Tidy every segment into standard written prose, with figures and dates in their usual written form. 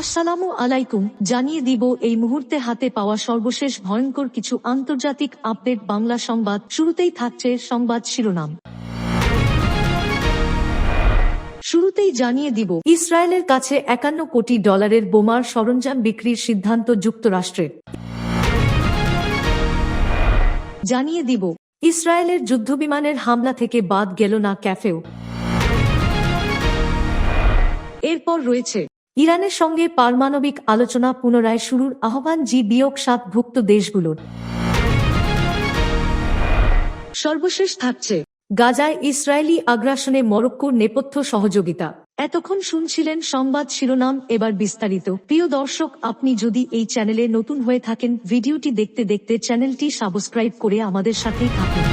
আসসালামু আলাইকুম, জানিয়ে দিব এই মুহূর্তে হাতে পাওয়া সর্বশেষ ভয়ঙ্কর কিছু আন্তর্জাতিক আপডেট। বাংলা সংবাদ শুরুতেই থাকছে সংবাদ শিরোনাম। শুরুতেই জানিয়ে দিব, ইসরায়েলের কাছে ৫১ কোটি ডলারের বোমার সরঞ্জাম বিক্রির সিদ্ধান্ত যুক্তরাষ্ট্রের। জানিয়ে দিব, ইসরায়েলের যুদ্ধবিমানের হামলা থেকে বাদ গেল না ক্যাফেও। এরপর রয়েছে ইরানের সঙ্গে পারমাণবিক আলোচনা পুনরায় শুরুর আহ্বান G-7 ভুক্ত দেশগুলোর। সর্বশেষ থাকছে গাজায় ইসরায়েলি আগ্রাসনে মরক্কোর নেপথ্য সহযোগিতা। এতক্ষণ শুনছিলেন সংবাদ শিরোনাম, এবার বিস্তারিত। প্রিয় দর্শক, আপনি যদি এই চ্যানেলে নতুন হয়ে থাকেন, ভিডিওটি দেখতে দেখতে চ্যানেলটি সাবস্ক্রাইব করে আমাদের সাথেই থাকুন।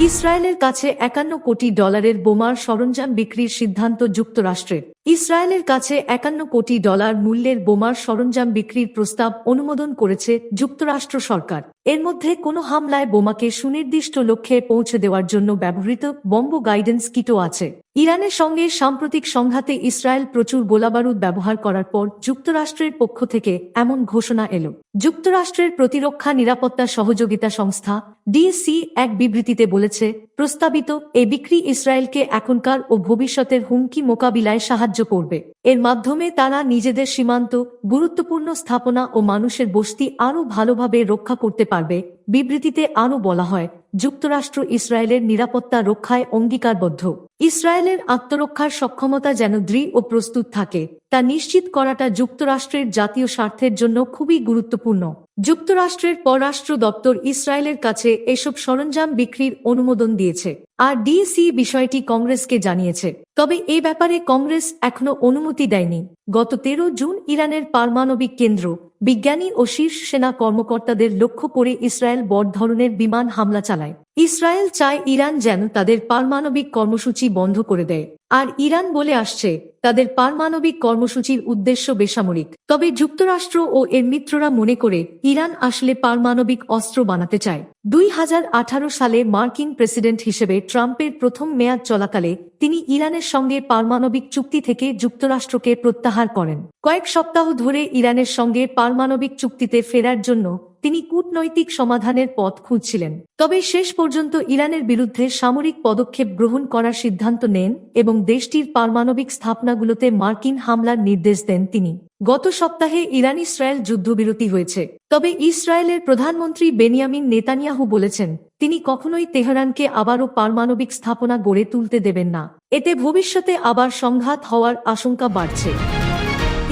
ইসরায়েলের কাছে ৫১ কোটি ডলারের বোমার সরঞ্জাম বিক্রির সিদ্ধান্ত যুক্তরাষ্ট্রের। ইসরায়েলের কাছে ৫১ কোটি ডলার মূল্যের বোমার সরঞ্জাম বিক্রির প্রস্তাব অনুমোদন করেছে যুক্তরাষ্ট্র সরকার। এর মধ্যে কোনো হামলায় বোমাকে সুনির্দিষ্ট লক্ষ্যে পৌঁছে দেওয়ার জন্য ব্যবহৃত বম্ব গাইডেন্স কিটও আছে। ইরানের সঙ্গে সাম্প্রতিক সংঘাতে ইসরায়েল প্রচুর গোলাবারুদ ব্যবহার করার পর যুক্তরাষ্ট্রের পক্ষ থেকে এমন ঘোষণা এলো। যুক্তরাষ্ট্রের প্রতিরক্ষা নিরাপত্তা সহযোগিতা সংস্থা ডিএসি এক বিবৃতিতে বলেছে, প্রস্তাবিত এ বিক্রি ইসরায়েলকে এখনকার ও ভবিষ্যতের হুমকি মোকাবিলায় সাহায্য করবে। এর মাধ্যমে তারা নিজেদের সীমান্ত, গুরুত্বপূর্ণ স্থাপনা ও মানুষের বসতি আরও ভালোভাবে রক্ষা করতে পারবে। বিবৃতিতে আরও বলা হয়, যুক্তরাষ্ট্র ইসরায়েলের নিরাপত্তা রক্ষায় অঙ্গীকারবদ্ধ। ইসরায়েলের আত্মরক্ষার সক্ষমতা যেন দৃঢ় ও প্রস্তুত থাকে, তা নিশ্চিত করাটা যুক্তরাষ্ট্রের জাতীয় স্বার্থের জন্য খুবই গুরুত্বপূর্ণ। যুক্তরাষ্ট্রের পররাষ্ট্র দপ্তর ইসরায়েলের কাছে এসব সরঞ্জাম বিক্রির অনুমোদন দিয়েছে, আর ডিসি বিষয়টি কংগ্রেসকে জানিয়েছে। তবে এ ব্যাপারে কংগ্রেস এখনো অনুমতি দেয়নি। গত ১৩ জুন ইরানের পারমাণবিক কেন্দ্র, বিজ্ঞানী ও শীর্ষ সেনা কর্মকর্তাদের লক্ষ্য করে ইসরায়েল বড় ধরনের বিমান হামলা চালায়। ইসরায়েল চায় ইরান যেন তাদের পারমাণবিক কর্মসূচি বন্ধ করে দেয়, আর ইরান বলে আসছে তাদের পারমাণবিক কর্মসূচির উদ্দেশ্য বেসামরিক। তবে যুক্তরাষ্ট্র ও এর মিত্ররা মনে করে ইরান আসলে পারমাণবিক অস্ত্র বানাতে চায়। ২০১৮ সালে মার্কিন প্রেসিডেন্ট হিসেবে ট্রাম্পের প্রথম মেয়াদ চলাকালে তিনি ইরানের সঙ্গে পারমাণবিক চুক্তি থেকে যুক্তরাষ্ট্রকে প্রত্যাহার করেন। কয়েক সপ্তাহ ধরে ইরানের সঙ্গে পারমাণবিক চুক্তিতে ফেরার জন্য তিনি কূটনৈতিক সমাধানের পথ খুঁজছিলেন। তবে শেষ পর্যন্ত ইরানের বিরুদ্ধে সামরিক পদক্ষেপ গ্রহণ করার সিদ্ধান্ত নেন এবং দেশটির পারমাণবিক স্থাপনাগুলোতে মার্কিন হামলার নির্দেশ দেন তিনি। গত সপ্তাহে ইরান ইসরায়েল যুদ্ধবিরতি হয়েছে, তবে ইসরায়েলের প্রধানমন্ত্রী বেনিয়ামিন নেতানিয়াহু বলেছেন তিনি কখনোই তেহরানকে আবারও পারমাণবিক স্থাপনা গড়ে তুলতে দেবেন না। এতে ভবিষ্যতে আবার সংঘাত হওয়ার আশঙ্কা বাড়ছে।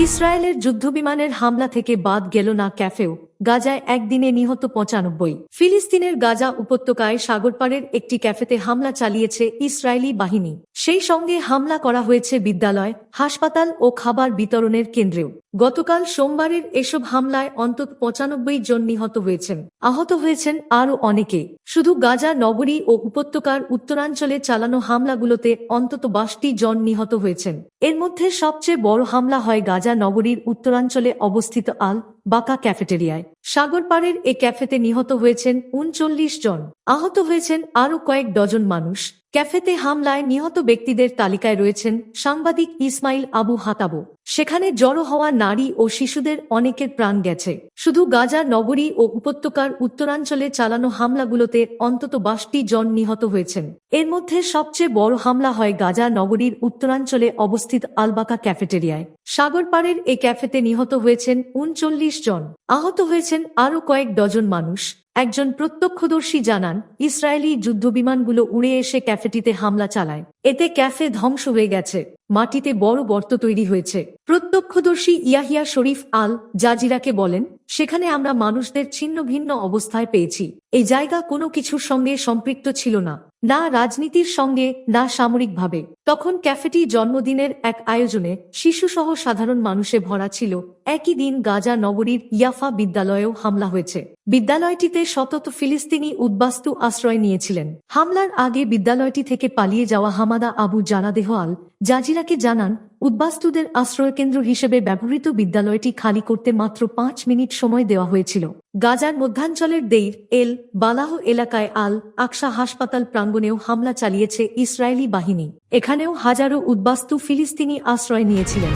ইসরায়েলের যুদ্ধবিমানের হামলা থেকে বাদ গেল না ক্যাফেও। গাজায় একদিনে নিহত ৯৫। ফিলিস্তিনের গাজা উপত্যকায় সাগরপাড়ের একটি ক্যাফেতে হামলা চালিয়েছে ইসরায়েলি বাহিনী। সেই সঙ্গে হামলা করা হয়েছে বিদ্যালয়, হাসপাতাল ও খাবার বিতরণের কেন্দ্রেও। গতকাল সোমবারের এসব হামলায় অন্তত ৯৫ জন নিহত হয়েছেন। আহত হয়েছেন আরও অনেকে। শুধু গাজা নগরী ও উপত্যকার উত্তরাঞ্চলে চালানো হামলাগুলোতে অন্তত ৬২ জন নিহত হয়েছেন। এর মধ্যে সবচেয়ে বড় হামলা হয় গাজা নগরীর উত্তরাঞ্চলে অবস্থিত আল বাকা ক্যাফেটেরিয়ায়। সাগরপাড়ের এ ক্যাফেতে নিহত হয়েছেন ৩৯ জন। আহত হয়েছেন আরও কয়েক ডজন মানুষ। ক্যাফেতে হামলায় নিহত ব্যক্তিদের তালিকায় রয়েছেন সাংবাদিক ইসমাইল আবু হাতাবো। সেখানে জড়ো হওয়া নারী ও শিশুদের অনেকের প্রাণ গেছে। শুধু গাজা নগরী ও উপত্যকার উত্তরাঞ্চলে চালানো হামলাগুলোতে অন্তত ৬২ জন নিহত হয়েছেন। এর মধ্যে সবচেয়ে বড় হামলা হয় গাজা নগরীর উত্তরাঞ্চলে অবস্থিত আলবাকা ক্যাফেটেরিয়ায়। সাগরপাড়ের এ ক্যাফেতে নিহত হয়েছেন ৩৯ জন। আহত হয়েছেন আরও কয়েক ডজন মানুষ। একজন প্রত্যক্ষদর্শী জানান, ইসরায়েলি যুদ্ধবিমানগুলো উড়ে এসে ক্যাফেটিতে হামলা চালায়। এতে ক্যাফে ধ্বংস হয়ে গেছে, মাটিতে বড় গর্ত তৈরি হয়েছে। প্রত্যক্ষদর্শী ইয়াহিয়া শরীফ আল জাজিরাকে বলেন, সেখানে আমরা মানুষদের ছিন্ন ভিন্ন অবস্থায় পেয়েছি। এই জায়গা কোনো কিছুর সঙ্গে সম্পৃক্ত ছিল না, না রাজনীতির সঙ্গে, না সামরিকভাবে। তখন ক্যাফেটি জন্মদিনের এক আয়োজনে শিশুসহ সাধারণ মানুষে ভরা ছিল। একই দিন গাজা নগরীর ইয়াফা বিদ্যালয়েও হামলা হয়েছে। বিদ্যালয়টিতে শত ফিলিস্তিনি উদ্বাস্তু আশ্রয় নিয়েছিলেন। হামলার আগে বিদ্যালয়টি থেকে পালিয়ে যাওয়া হামাদা আবু জানাদেহ আল জাজিরাকে জানান, উদ্বাস্তুদের আশ্রয়কেন্দ্র হিসেবে ব্যবহৃত বিদ্যালয়টি খালি করতে মাত্র ৫ মিনিট সময় দেওয়া হয়েছিল। গাজার মধ্যাঞ্চলের দেইর এল বালাহ এলাকায় আল আকসা হাসপাতাল প্রাঙ্গণেও হামলা চালিয়েছে ইসরায়েলি বাহিনী। এখানেও হাজারো উদ্বাস্তু ফিলিস্তিনি আশ্রয় নিয়েছিলেন।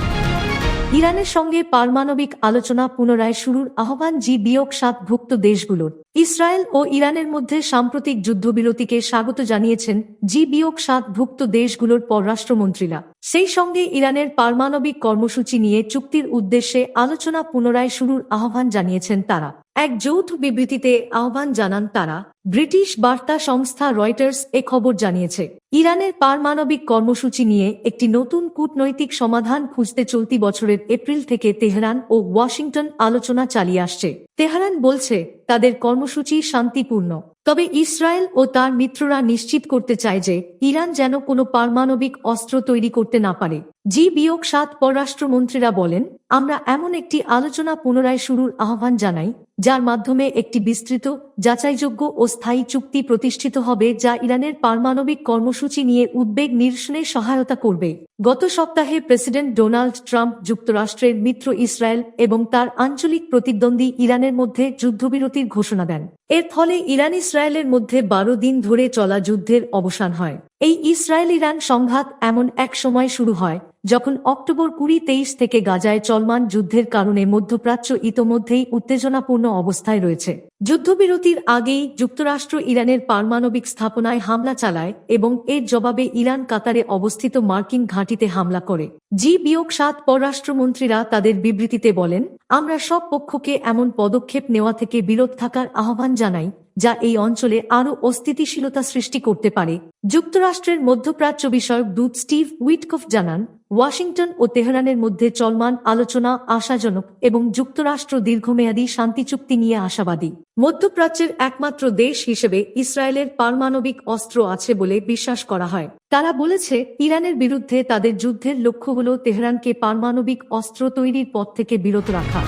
ইরানের সঙ্গে পারমাণবিক আলোচনা পুনরায় শুরুর আহ্বান G-7 ভুক্ত দেশগুলোর। ইসরায়েল ও ইরানের মধ্যে সাম্প্রতিক যুদ্ধবিরতিকে স্বাগত জানিয়েছেন G-7 ভুক্ত দেশগুলোর পররাষ্ট্রমন্ত্রীরা। সেই সঙ্গে ইরানের পারমাণবিক কর্মসূচি নিয়ে চুক্তির উদ্দেশ্যে আলোচনা পুনরায় শুরুর আহ্বান জানিয়েছেন তারা। এক যৌথ বিবৃতিতে আহ্বান জানান তারা। ব্রিটিশ বার্তা সংস্থা রয়টার্স এ খবর জানিয়েছে, ইরানের পারমাণবিক কর্মসূচি নিয়ে একটি নতুন কূটনৈতিক সমাধান খুঁজতে চলতি বছরের এপ্রিল থেকে তেহরান ও ওয়াশিংটন আলোচনা চালিয়ে আসছে। তেহরান বলছে তাদের কর্মসূচি শান্তিপূর্ণ, তবে ইসরায়েল ও তার মিত্ররা নিশ্চিত করতে চায় যে ইরান যেন কোনো পারমাণবিক অস্ত্র তৈরি করতে না পারে। G-7 পররাষ্ট্রমন্ত্রীরা বলেন, আমরা এমন একটি আলোচনা পুনরায় শুরুর আহ্বান জানাই যার মাধ্যমে একটি বিস্তৃত, যাচাইযোগ্য ও স্থায়ী চুক্তি প্রতিষ্ঠিত হবে যা ইরানের পারমাণবিক কর্মসূচি নিয়ে উদ্বেগ নিরসনে সহায়তা করবে। গত সপ্তাহে প্রেসিডেন্ট ডোনাল্ড ট্রাম্প যুক্তরাষ্ট্রের মিত্র ইসরায়েল এবং তার আঞ্চলিক প্রতিদ্বন্দ্বী ইরানের মধ্যে যুদ্ধবিরতির ঘোষণা দেন। এর ফলে ইরান ইসরায়েলের মধ্যে 12 দিন ধরে চলা যুদ্ধের অবসান হয়। এই ইসরায়েল ইরান সংঘাত এমন এক সময় শুরু হয় যখন অক্টোবর 2023 থেকে গাজায় চলমান যুদ্ধের কারণে মধ্যপ্রাচ্য ইতোমধ্যেই উত্তেজনাপূর্ণ অবস্থায় রয়েছে। যুদ্ধবিরতির আগেই যুক্তরাষ্ট্র ইরানের পারমাণবিক স্থাপনায় হামলা চালায় এবং এর জবাবে ইরান কাতারে অবস্থিত মার্কিন ঘাঁটিতে হামলা করে। G-7 পররাষ্ট্রমন্ত্রীরা তাদের বিবৃতিতে বলেন, আমরা সব পক্ষকে এমন পদক্ষেপ নেওয়া থেকে বিরত থাকার আহ্বান জানাই যা এই অঞ্চলে আরও অস্থিতিশীলতা সৃষ্টি করতে পারে। যুক্তরাষ্ট্রের মধ্যপ্রাচ্য বিষয়ক দূত স্টিভ উইটকফ জানান, ওয়াশিংটন ও তেহরানের মধ্যে চলমান আলোচনা আশাজনক এবং যুক্তরাষ্ট্র দীর্ঘমেয়াদী শান্তি চুক্তি নিয়ে আশাবাদী। মধ্যপ্রাচ্যের একমাত্র দেশ হিসেবে ইসরায়েলের পারমাণবিক অস্ত্র আছে বলে বিশ্বাস করা হয়। তারা বলেছে, ইরানের বিরুদ্ধে তাদের যুদ্ধের লক্ষ্য হল তেহরানকে পারমাণবিক অস্ত্র তৈরির পথ থেকে বিরত রাখা।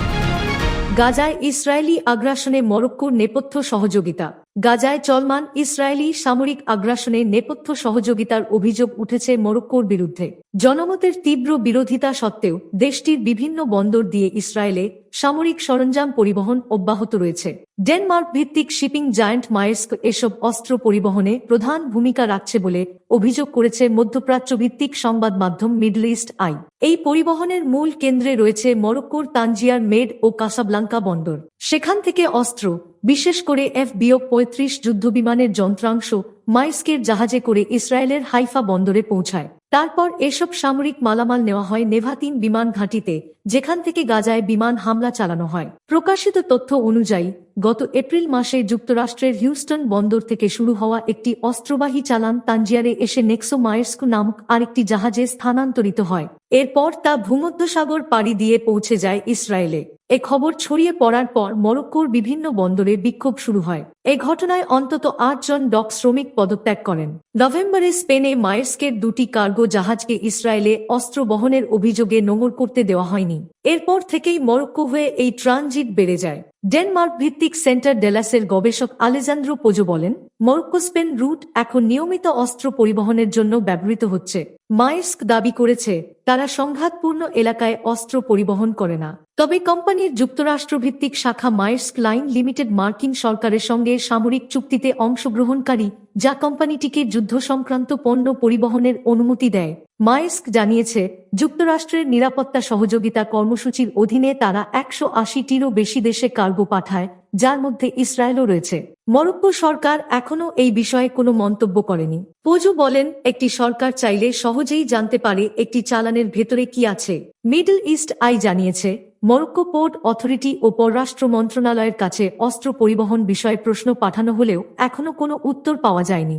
গাজায় ইসরায়েলি আগ্রাসনে মরক্কোর নেপথ্য সহযোগিতা। গাজায় চলমান ইসরায়েলি সামরিক আগ্রাসনে নেপথ্য সহযোগিতার অভিযোগ উঠেছে মরক্কোর বিরুদ্ধে। জনমতের তীব্র বিরোধিতা সত্ত্বেও দেশটির বিভিন্ন বন্দর দিয়ে ইসরায়েলে সামরিক সরঞ্জাম পরিবহন অব্যাহত রয়েছে। ডেনমার্ক ভিত্তিক শিপিং জায়ান্ট মায়ের্স্ক এসব অস্ত্র পরিবহনে প্রধান ভূমিকা রাখছে বলে অভিযোগ করেছে মধ্যপ্রাচ্য ভিত্তিক সংবাদ মাধ্যম মিডল ইস্ট আই। এই পরিবহনের মূল কেন্দ্রে রয়েছে মরক্কোর তানজিয়ার মেড ও কাসাব্লাঙ্কা বন্দর। সেখান থেকে অস্ত্র, বিশেষ করে F-35 যুদ্ধবিমানের যন্ত্রাংশ মায়ের্স্কের জাহাজে করে ইসরায়েলের হাইফা বন্দরে পৌঁছায়। তারপর এসব সামরিক মালামাল নেওয়া হয় নেভাতিন বিমান ঘাঁটিতে, যেখান থেকে গাজায় বিমান হামলা চালানো হয়। প্রকাশিত তথ্য অনুযায়ী গত এপ্রিল মাসে যুক্তরাষ্ট্রের হিউস্টন বন্দর থেকে শুরু হওয়া একটি অস্ত্রবাহী চালান তানজিয়ারে এসে নেক্সো মায়ের্স্ক নামক আরেকটি জাহাজে স্থানান্তরিত হয়। এরপর তা ভূমধ্যসাগর পাড়ি দিয়ে পৌঁছে যায় ইসরায়েলে। এ খবর ছড়িয়ে পড়ার পর মরক্কোর বিভিন্ন বন্দরে বিক্ষোভ শুরু হয়। এ ঘটনায় অন্তত 8 জন ডক শ্রমিক পদত্যাগ করেন। নভেম্বরে স্পেনে মায়ের্স্কের 2টি কার্গো জাহাজকে ইসরায়েলে অস্ত্র বহনের অভিযোগে নোঙর করতে দেওয়া হয়নি। এরপর থেকেই মরক্কো হয়ে এই ট্রানজিট বেড়ে যায়। ডেনমার্ক ভিত্তিক সেন্টার ডেলাসের গবেষক আলেজান্দ্রো পোজো বলেন, মরক্কো স্পেন রুট এখন নিয়মিত অস্ত্র পরিবহনের জন্য ব্যবহৃত হচ্ছে। মায়ের্স্ক দাবি করেছে তারা সংঘাতপূর্ণ এলাকায় অস্ত্র পরিবহন করে না। তবে কোম্পানির যুক্তরাষ্ট্রভিত্তিক শাখা মায়ের্স্ক লাইন লিমিটেড মার্কিন সরকারের সঙ্গে সামরিক চুক্তিতে অংশগ্রহণকারী, যা কোম্পানিটিকে যুদ্ধ সংক্রান্ত পণ্য পরিবহনের অনুমতি দেয়। মায়ের্স্ক জানিয়েছে, যুক্তরাষ্ট্রের নিরাপত্তা সহযোগিতা কর্মসূচির অধীনে তারা 180টিরও বেশি দেশে কার্গো পাঠায়, যার মধ্যে ইসরায়েলও রয়েছে। মরক্কো সরকার এখনও এই বিষয়ে কোনো মন্তব্য করেনি। পোজো বলেন, একটি সরকার চাইলে সহজেই জানতে পারে একটি চালানের ভেতরে কি আছে। মিডল ইস্ট আই জানিয়েছে, মরক্কো পোর্ট অথরিটি ও পররাষ্ট্র মন্ত্রণালয়ের কাছে অস্ত্র পরিবহন বিষয়ে প্রশ্ন পাঠানো হলেও এখনো কোনো উত্তর পাওয়া যায়নি।